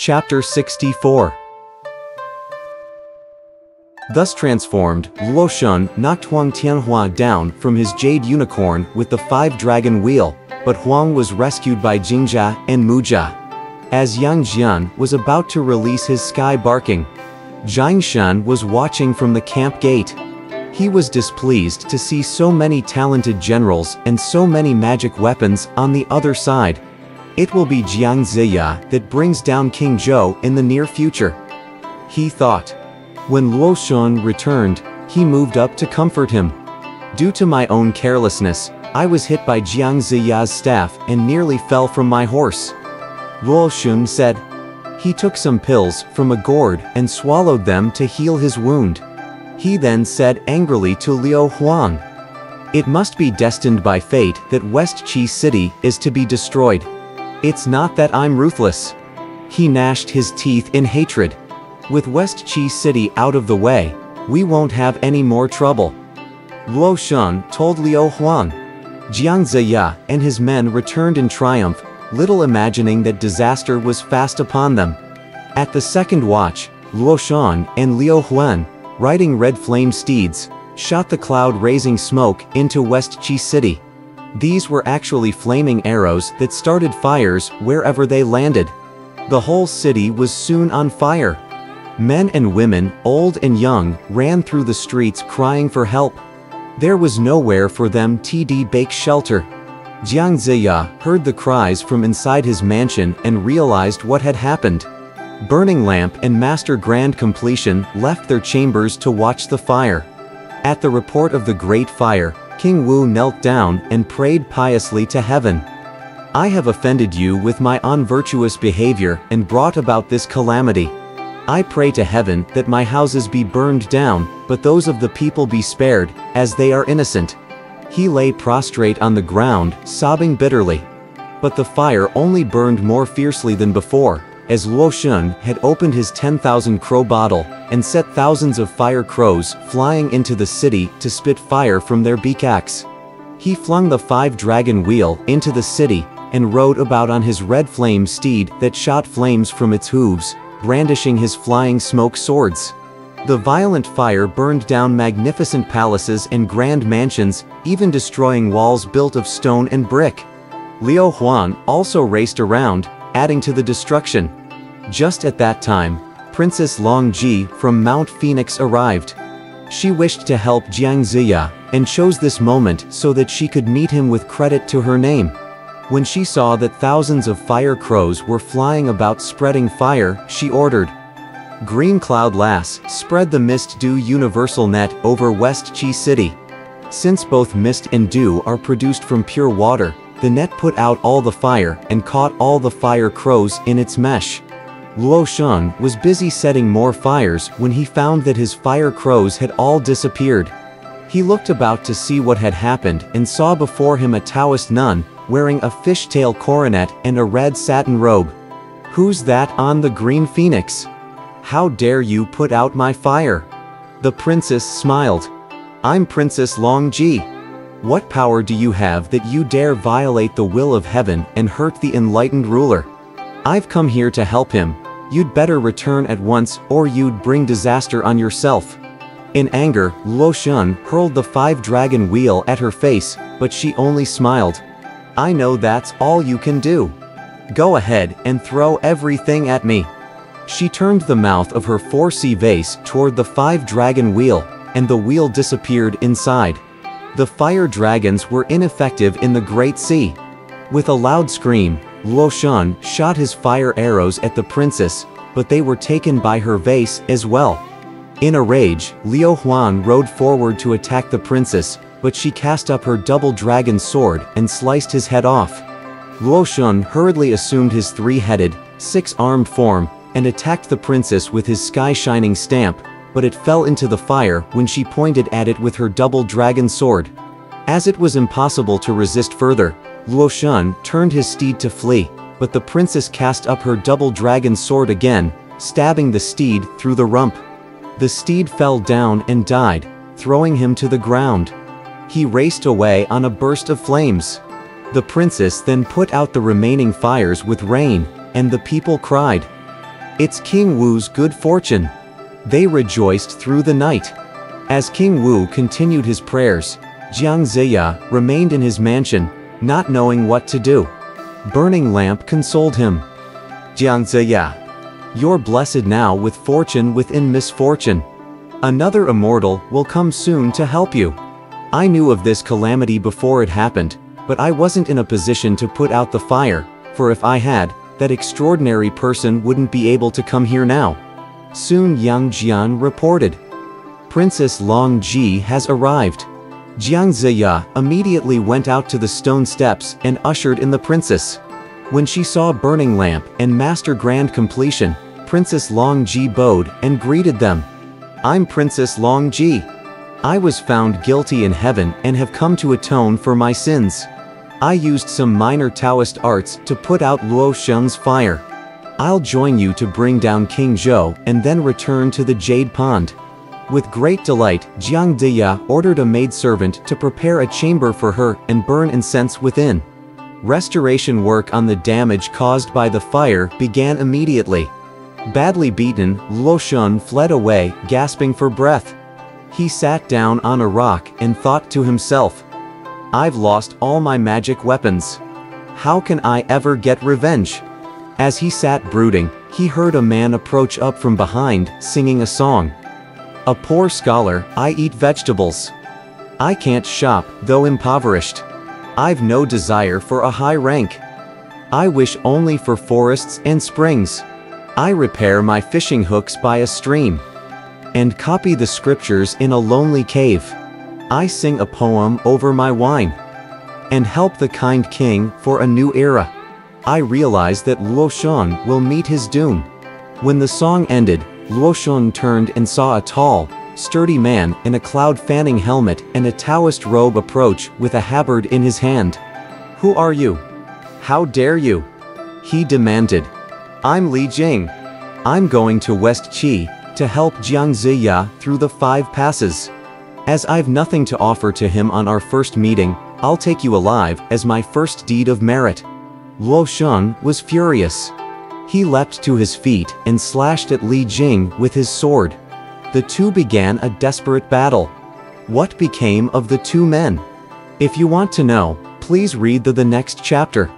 Chapter 64. Thus transformed, Luo Shun knocked Huang Tianhua down from his jade unicorn with the 5-dragon wheel, but Huang was rescued by Jingjia and Mujia. As Yang Jian was about to release his sky barking, Jiang Shan was watching from the camp gate. He was displeased to see so many talented generals and so many magic weapons on the other side. It will be Jiang Ziya that brings down King Zhou in the near future, he thought. When Luo Shun returned, he moved up to comfort him. Due to my own carelessness, I was hit by Jiang Ziya's staff and nearly fell from my horse, Luo Shun said. He took some pills from a gourd and swallowed them to heal his wound. He then said angrily to Liu Huang, "It must be destined by fate that West Qi City is to be destroyed. It's not that I'm ruthless." He gnashed his teeth in hatred. "With West Qi City out of the way, we won't have any more trouble," Luo Shun told Liu Huang. Jiang Ziya and his men returned in triumph, little imagining that disaster was fast upon them. At the second watch, Luo Shun and Liu Huan, riding red flame steeds, shot the cloud-raising smoke into West Qi City. These were actually flaming arrows that started fires wherever they landed. The whole city was soon on fire. Men and women, old and young, ran through the streets crying for help. There was nowhere for them to bake shelter. Jiang Ziya heard the cries from inside his mansion and realized what had happened. Burning Lamp and Master Grand Completion left their chambers to watch the fire. At the report of the great fire, King Wu knelt down and prayed piously to heaven. "I have offended you with my unvirtuous behavior and brought about this calamity. I pray to heaven that my houses be burned down, but those of the people be spared, as they are innocent." He lay prostrate on the ground, sobbing bitterly. But the fire only burned more fiercely than before, as Luo Shun had opened his 10,000 crow bottle and set thousands of fire crows flying into the city to spit fire from their beaks. He flung the 5-dragon wheel into the city and rode about on his red flame steed that shot flames from its hooves, brandishing his flying smoke swords. The violent fire burned down magnificent palaces and grand mansions, even destroying walls built of stone and brick. Liu Huan also raced around, adding to the destruction. Just at that time, Princess Longji from Mount Phoenix arrived. She wished to help Jiang Ziya, and chose this moment so that she could meet him with credit to her name. When she saw that thousands of fire crows were flying about spreading fire, she ordered, "Green Cloud Lass, spread the mist dew universal net over West Qi City." Since both mist and dew are produced from pure water, the net put out all the fire and caught all the fire crows in its mesh. Luo Shun was busy setting more fires when he found that his fire crows had all disappeared. He looked about to see what had happened and saw before him a Taoist nun, wearing a fishtail coronet and a red satin robe. "Who's that on the green phoenix? How dare you put out my fire?" The princess smiled. "I'm Princess Longji. What power do you have that you dare violate the will of heaven and hurt the enlightened ruler? I've come here to help him. You'd better return at once or you'd bring disaster on yourself." In anger, Luo Shun hurled the 5-dragon wheel at her face, but she only smiled. "I know that's all you can do. Go ahead and throw everything at me." She turned the mouth of her 4-sea vase toward the 5-dragon wheel, and the wheel disappeared inside. The fire dragons were ineffective in the Great Sea. With a loud scream, Luo Shun shot his fire arrows at the princess, but they were taken by her vase as well. In a rage, Liu Huan rode forward to attack the princess, but she cast up her double dragon sword and sliced his head off. Luo Shun hurriedly assumed his 3-headed, 6-armed form, and attacked the princess with his sky-shining stamp, but it fell into the fire when she pointed at it with her double dragon sword. As it was impossible to resist further, Luo Shun turned his steed to flee, but the princess cast up her double dragon sword again, stabbing the steed through the rump. The steed fell down and died, throwing him to the ground. He raced away on a burst of flames. The princess then put out the remaining fires with rain, and the people cried. It's King Wu's good fortune. They rejoiced through the night. As King Wu continued his prayers, Jiang Ziya remained in his mansion, not knowing what to do. Burning lamp consoled him. Jiang Ziya, you're blessed now with fortune within misfortune. Another immortal will come soon to help you. I knew of this calamity before it happened, but I wasn't in a position to put out the fire, for if I had, that extraordinary person wouldn't be able to come here now. Soon Yang Jian reported. Princess Long Ji has arrived. Jiang Ziya immediately went out to the stone steps and ushered in the princess. When she saw burning lamp and master grand completion, Princess Long Ji bowed and greeted them. I'm Princess Long Ji. I was found guilty in heaven and have come to atone for my sins. I used some minor Taoist arts to put out Luo Shun's fire. I'll join you to bring down King Zhou and then return to the Jade Pond. With great delight, Jiang Ziya ordered a maidservant to prepare a chamber for her and burn incense within. Restoration work on the damage caused by the fire began immediately. Badly beaten, Luo Shun fled away, gasping for breath. He sat down on a rock and thought to himself, I've lost all my magic weapons. How can I ever get revenge? As he sat brooding, he heard a man approach up from behind, singing a song. A poor scholar, I eat vegetables. I can't shop, though impoverished. I've no desire for a high rank. I wish only for forests and springs. I repair my fishing hooks by a stream, and copy the scriptures in a lonely cave. I sing a poem over my wine, and help the kind king for a new era. I realize that Luo Shun will meet his doom. When the song ended, Luo Shun turned and saw a tall, sturdy man in a cloud-fanning helmet and a Taoist robe approach with a halberd in his hand. Who are you? How dare you? He demanded. I'm Li Jing. I'm going to West Qi to help Jiang Ziya through the 5 passes. As I've nothing to offer to him on our first meeting, I'll take you alive as my first deed of merit. Luo Shun was furious. He leapt to his feet and slashed at Li Jing with his sword. The two began a desperate battle. What became of the 2 men? If you want to know, please read the next chapter.